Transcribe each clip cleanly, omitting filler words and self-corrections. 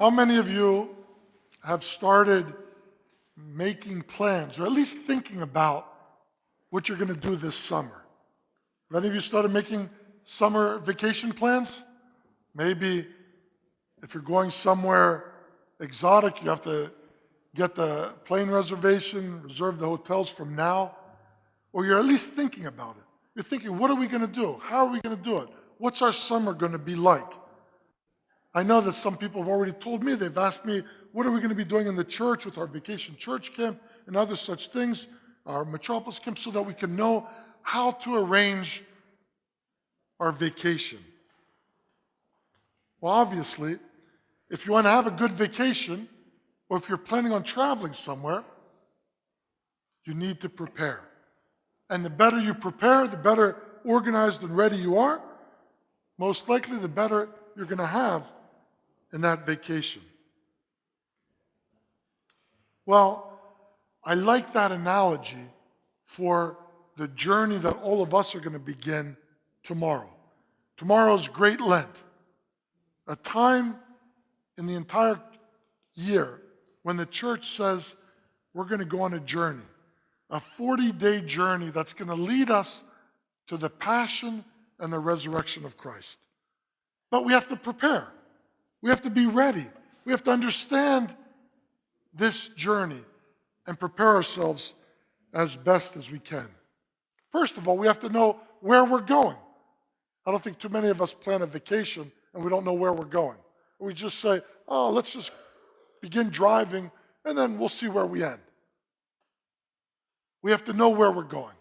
How many of you have started making plans, or at least thinking about what you're going to do this summer? Have any of you started making summer vacation plans? Maybe if you're going somewhere exotic, you have to get the plane reservation, reserve the hotels from now, or you're at least thinking about it. You're thinking, what are we going to do? How are we going to do it? What's our summer going to be like? I know that some people have already told me, they've asked me, what are we going to be doing in the church with our vacation church camp and other such things, our metropolis camp, so that we can know how to arrange our vacation. Well, obviously, if you want to have a good vacation, or if you're planning on traveling somewhere, you need to prepare. And the better you prepare, the better organized and ready you are, most likely the better you're going to have in that vacation. Well, I like that analogy for the journey that all of us are going to begin tomorrow. Tomorrow's Great Lent, a time in the entire year when the church says we're going to go on a journey, a 40-day journey that's going to lead us to the passion and the resurrection of Christ. But we have to prepare. We have to be ready. We have to understand this journey and prepare ourselves as best as we can. First of all, we have to know where we're going. I don't think too many of us plan a vacation and we don't know where we're going. We just say, oh, let's just begin driving and then we'll see where we end. We have to know where we're going.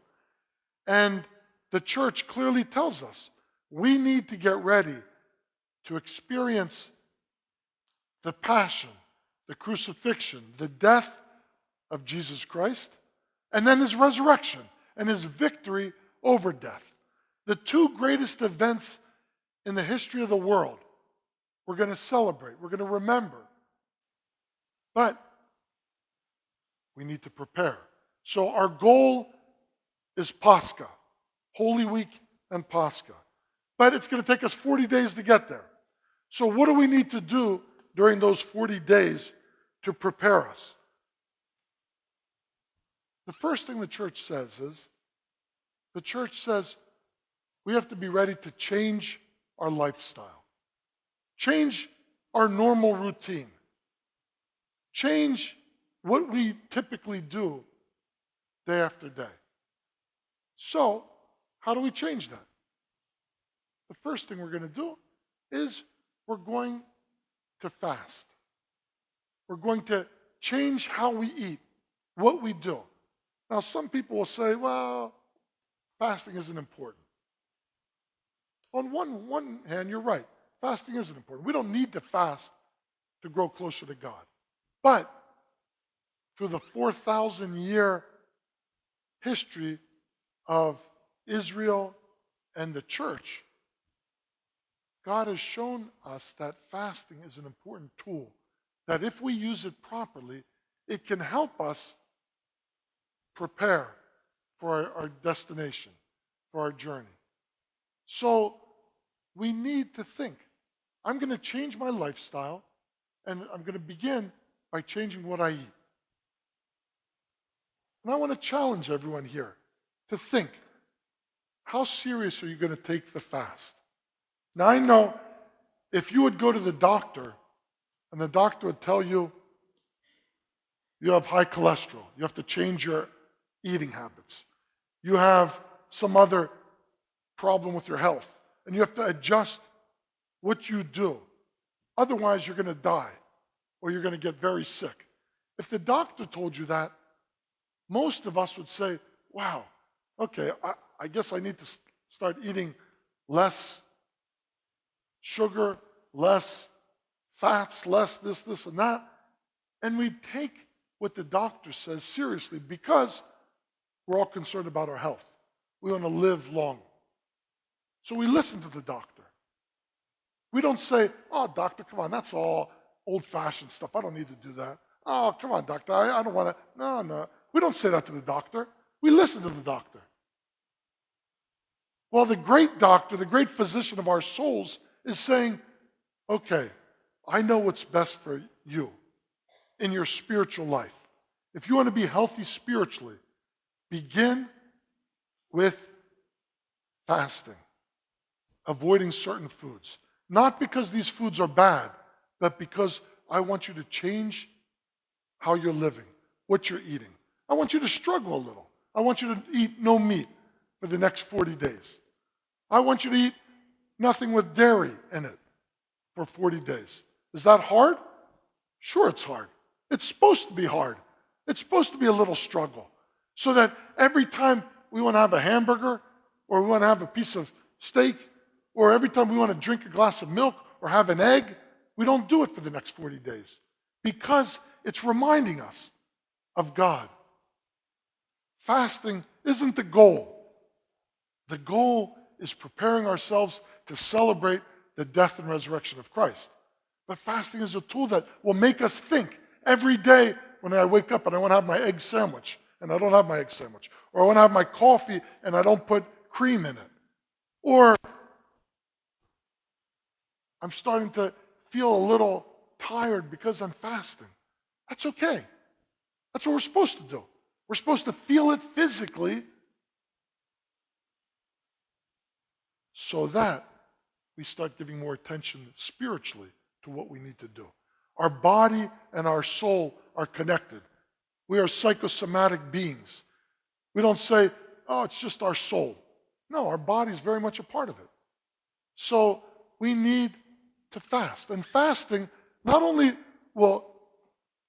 And the church clearly tells us we need to get ready to experience the passion, the crucifixion, the death of Jesus Christ, and then his resurrection and his victory over death. The two greatest events in the history of the world we're going to celebrate, we're going to remember. But we need to prepare. So our goal is Pascha, Holy Week and Pascha. But it's going to take us 40 days to get there. So what do we need to do during those 40 days to prepare us? The first thing the church says is, the church says we have to be ready to change our lifestyle, change our normal routine, change what we typically do day after day. So, how do we change that? The first thing we're going to do is we're going to fast. We're going to change how we eat, what we do. Now, some people will say, well, fasting isn't important. On one hand, you're right. Fasting isn't important. We don't need to fast to grow closer to God. But through the 4,000-year history of Israel and the church, God has shown us that fasting is an important tool, that if we use it properly, it can help us prepare for our destination, for our journey. So we need to think, I'm going to change my lifestyle, and I'm going to begin by changing what I eat. And I want to challenge everyone here to think, how serious are you going to take the fast? Now, I know if you would go to the doctor and the doctor would tell you you have high cholesterol, you have to change your eating habits, you have some other problem with your health, and you have to adjust what you do. Otherwise, you're going to die or you're going to get very sick. If the doctor told you that, most of us would say, wow, okay, I guess I need to start eating less sugar, less fats, less this, and that. And we take what the doctor says seriously because we're all concerned about our health. We want to live long. So we listen to the doctor. We don't say, oh, doctor, come on, that's all old-fashioned stuff. I don't need to do that. Oh, come on, doctor, I don't want to. No. We don't say that to the doctor. We listen to the doctor. Well, the great doctor, the great physician of our souls is saying, okay, I know what's best for you in your spiritual life. If you want to be healthy spiritually, begin with fasting, avoiding certain foods. Not because these foods are bad, but because I want you to change how you're living, what you're eating. I want you to struggle a little. I want you to eat no meat for the next 40 days. I want you to eat nothing with dairy in it for 40 days. Is that hard? Sure, it's hard. It's supposed to be hard. It's supposed to be a little struggle. So that every time we want to have a hamburger, or we want to have a piece of steak, or every time we want to drink a glass of milk or have an egg, we don't do it for the next 40 days. Because it's reminding us of God. Fasting isn't the goal. The goal is preparing ourselves to celebrate the death and resurrection of Christ. But fasting is a tool that will make us think every day when I wake up and I want to have my egg sandwich and I don't have my egg sandwich. Or I want to have my coffee and I don't put cream in it. Or I'm starting to feel a little tired because I'm fasting. That's okay. That's what we're supposed to do. We're supposed to feel it physically so that we start giving more attention spiritually to what we need to do. Our body and our soul are connected. We are psychosomatic beings. We don't say, oh, it's just our soul. No, our body is very much a part of it. So we need to fast. And fasting not only will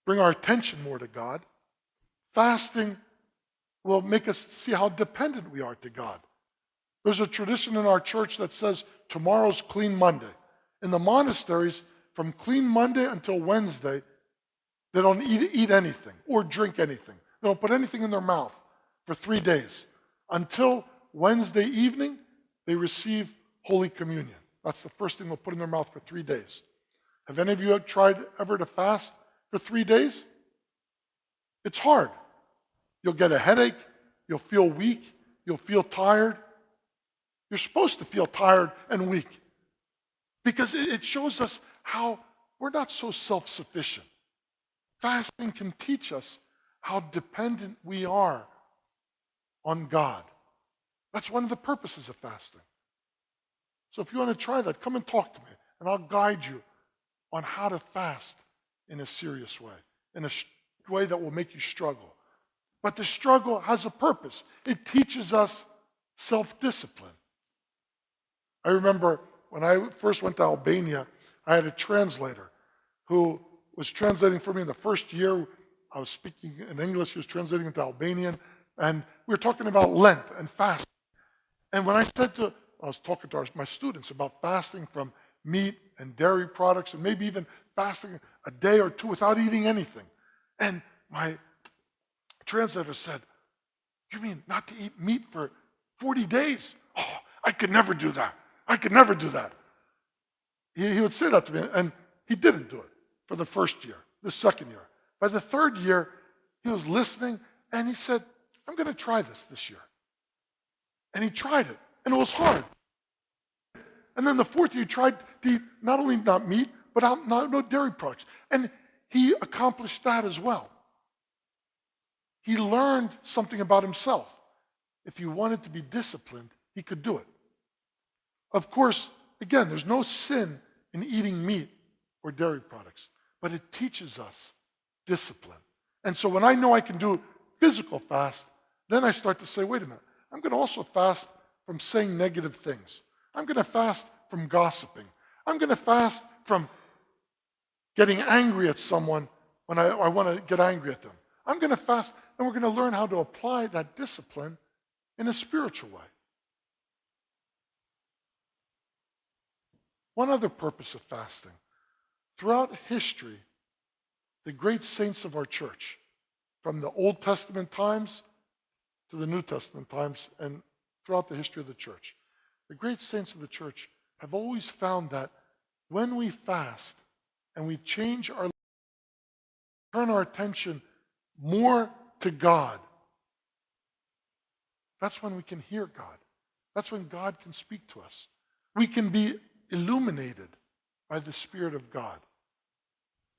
bring our attention more to God, fasting will make us see how dependent we are to God. There's a tradition in our church that says tomorrow's Clean Monday. In the monasteries, from Clean Monday until Wednesday, they don't eat anything or drink anything. They don't put anything in their mouth for 3 days. Until Wednesday evening, they receive Holy Communion. That's the first thing they'll put in their mouth for 3 days. Have any of you tried ever to fast for 3 days? It's hard. You'll get a headache. You'll feel weak. You'll feel tired. You're supposed to feel tired and weak because it shows us how we're not so self-sufficient. Fasting can teach us how dependent we are on God. That's one of the purposes of fasting. So if you want to try that, come and talk to me, and I'll guide you on how to fast in a serious way, in a way that will make you struggle. But the struggle has a purpose. It teaches us self-discipline. I remember when I first went to Albania, I had a translator who was translating for me in the first year. I was speaking in English, he was translating into Albanian, and we were talking about Lent and fasting. And when I was talking to my students about fasting from meat and dairy products, and maybe even fasting a day or two without eating anything. And my translator said, "You mean not to eat meat for 40 days? Oh, I could never do that. I could never do that." He would say that to me, and he didn't do it for the first year, the second year. By the third year, he was listening, and he said, "I'm going to try this year." And he tried it, and it was hard. And then the fourth year, he tried to eat not only not meat, but no dairy products. And he accomplished that as well. He learned something about himself. If he wanted to be disciplined, he could do it. Of course, again, there's no sin in eating meat or dairy products, but it teaches us discipline. And so when I know I can do physical fast, then I start to say, wait a minute, I'm going to also fast from saying negative things. I'm going to fast from gossiping. I'm going to fast from getting angry at someone when I want to get angry at them. I'm going to fast, and we're going to learn how to apply that discipline in a spiritual way. One other purpose of fasting. Throughout history, the great saints of our church, from the Old Testament times to the New Testament times, and throughout the history of the church, the great saints of the church have always found that when we fast and we change our life, turn our attention more to God, that's when we can hear God. That's when God can speak to us. We can be illuminated by the Spirit of God.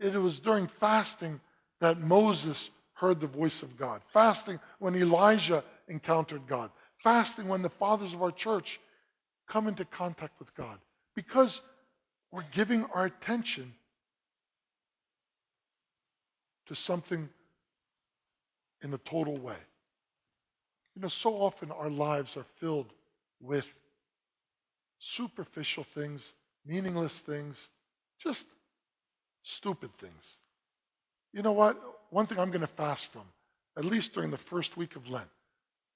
It was during fasting that Moses heard the voice of God. Fasting when Elijah encountered God. Fasting when the fathers of our church come into contact with God. Because we're giving our attention to something in a total way. You know, so often our lives are filled with superficial things, meaningless things, just stupid things. You know what? One thing I'm going to fast from, at least during the first week of Lent,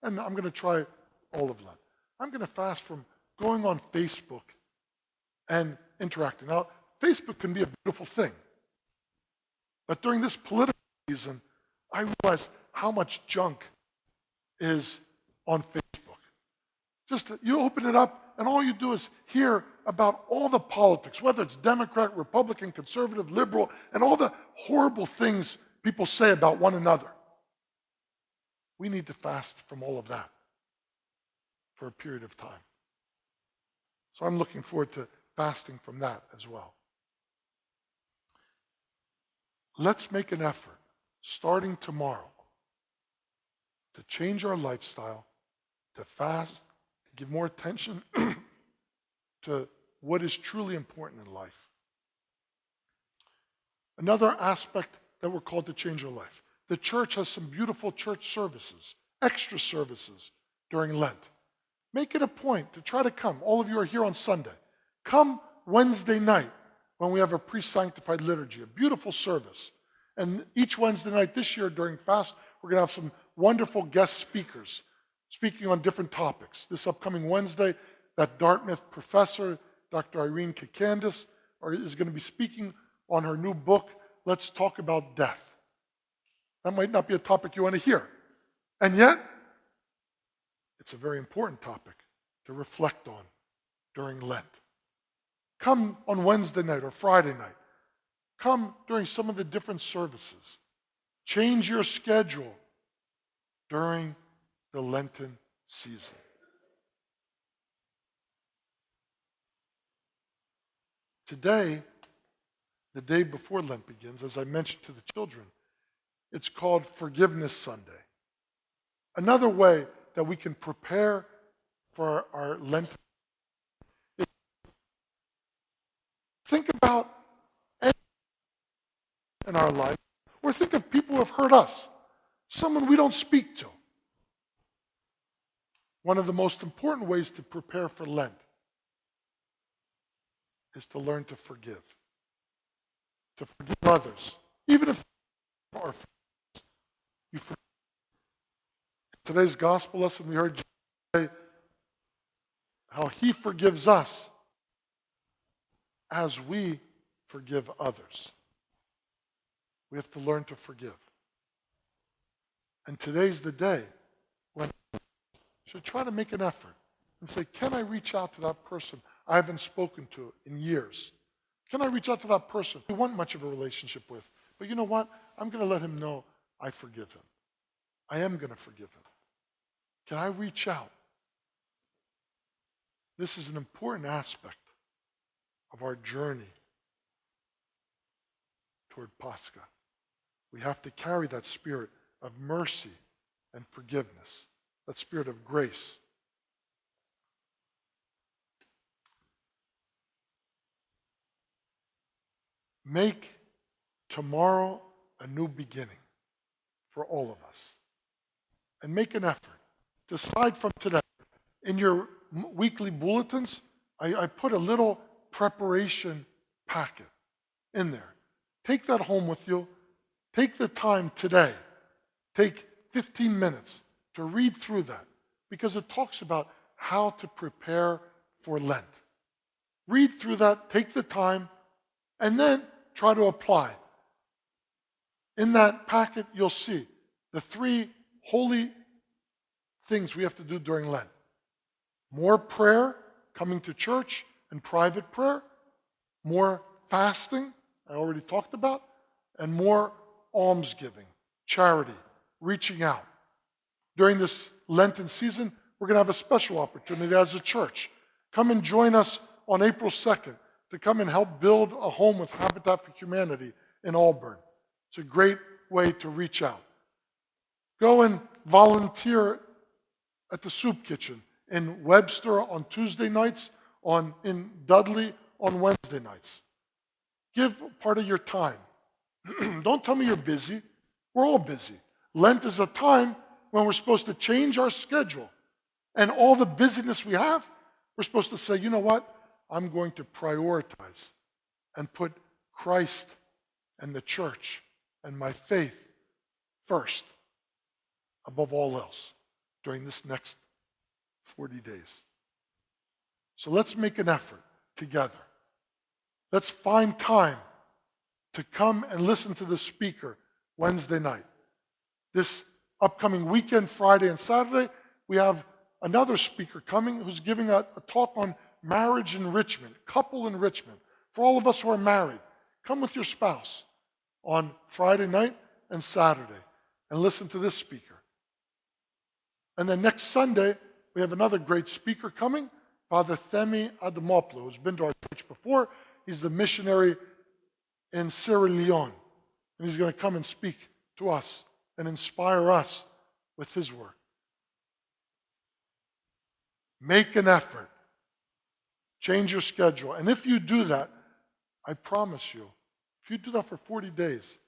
and I'm going to try all of Lent. I'm going to fast from going on Facebook and interacting. Now, Facebook can be a beautiful thing, but during this political season, I realize how much junk is on Facebook. Just you open it up, and all you do is hear about all the politics, whether it's Democrat, Republican, conservative, liberal, and all the horrible things people say about one another. We need to fast from all of that for a period of time. So I'm looking forward to fasting from that as well. Let's make an effort, starting tomorrow, to change our lifestyle, to fast, to give more attention to what is truly important in life. Another aspect that we're called to change our life. The church has some beautiful church services, extra services during Lent. Make it a point to try to come. All of you are here on Sunday. Come Wednesday night when we have a pre-sanctified liturgy, a beautiful service. And each Wednesday night this year during fast, we're going to have some wonderful guest speakers speaking on different topics. This upcoming Wednesday, that Dartmouth professor, Dr. Irene Kikandis, is going to be speaking on her new book, Let's Talk About Death. That might not be a topic you want to hear. And yet, it's a very important topic to reflect on during Lent. Come on Wednesday night or Friday night. Come during some of the different services. Change your schedule during the Lenten season. Today, the day before Lent begins, as I mentioned to the children, it's called Forgiveness Sunday. Another way that we can prepare for our Lenten. Think about anything in our life, or think of people who have hurt us, someone we don't speak to. One of the most important ways to prepare for Lent is to learn to forgive others, even if they are friends. You forgive. In today's gospel lesson, we heard Jesus say how he forgives us as we forgive others. We have to learn to forgive. And today's the day when we should try to make an effort and say, can I reach out to that person I haven't spoken to in years? Can I reach out to that person I don't want much of a relationship with? But you know what? I'm going to let him know I forgive him. I am going to forgive him. Can I reach out? This is an important aspect of our journey toward Pascha. We have to carry that spirit of mercy and forgiveness, that spirit of grace. Make tomorrow a new beginning for all of us. And make an effort. Decide from today. In your weekly bulletins, I put a little preparation packet in there. Take that home with you. Take the time today. Take 15 minutes to read through that because it talks about how to prepare for Lent. Read through that, take the time, and then try to apply. In that packet, you'll see the 3 holy things we have to do during Lent. More prayer, coming to church and private prayer. More fasting, I already talked about. And more almsgiving, charity, reaching out. During this Lenten season, we're going to have a special opportunity as a church. Come and join us on April 2nd to come and help build a home with Habitat for Humanity in Auburn. It's a great way to reach out. Go and volunteer at the soup kitchen in Webster on Tuesday nights, in Dudley on Wednesday nights. Give part of your time. Don't tell me you're busy. We're all busy. Lent is a time when we're supposed to change our schedule. And all the busyness we have, we're supposed to say, you know what? I'm going to prioritize and put Christ and the church and my faith first above all else during this next 40 days. So let's make an effort together. Let's find time to come and listen to the speaker Wednesday night. This upcoming weekend, Friday and Saturday, we have another speaker coming who's giving a talk on marriage enrichment, couple enrichment. For all of us who are married, come with your spouse on Friday night and Saturday and listen to this speaker. And then next Sunday, we have another great speaker coming, Father Themi Adamopoulos, who's been to our church before. He's the missionary in Sierra Leone. And he's going to come and speak to us and inspire us with his work. Make an effort. Change your schedule. And if you do that, I promise you, if you do that for 40 days,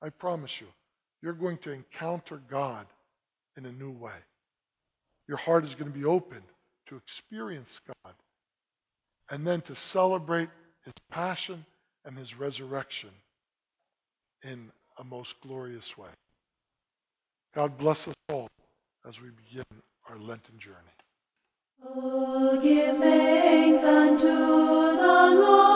I promise you, you're going to encounter God in a new way. Your heart is going to be opened to experience God and then to celebrate his passion and his resurrection in a most glorious way. God bless us all as we begin our Lenten journey. Oh, give thanks unto the Lord.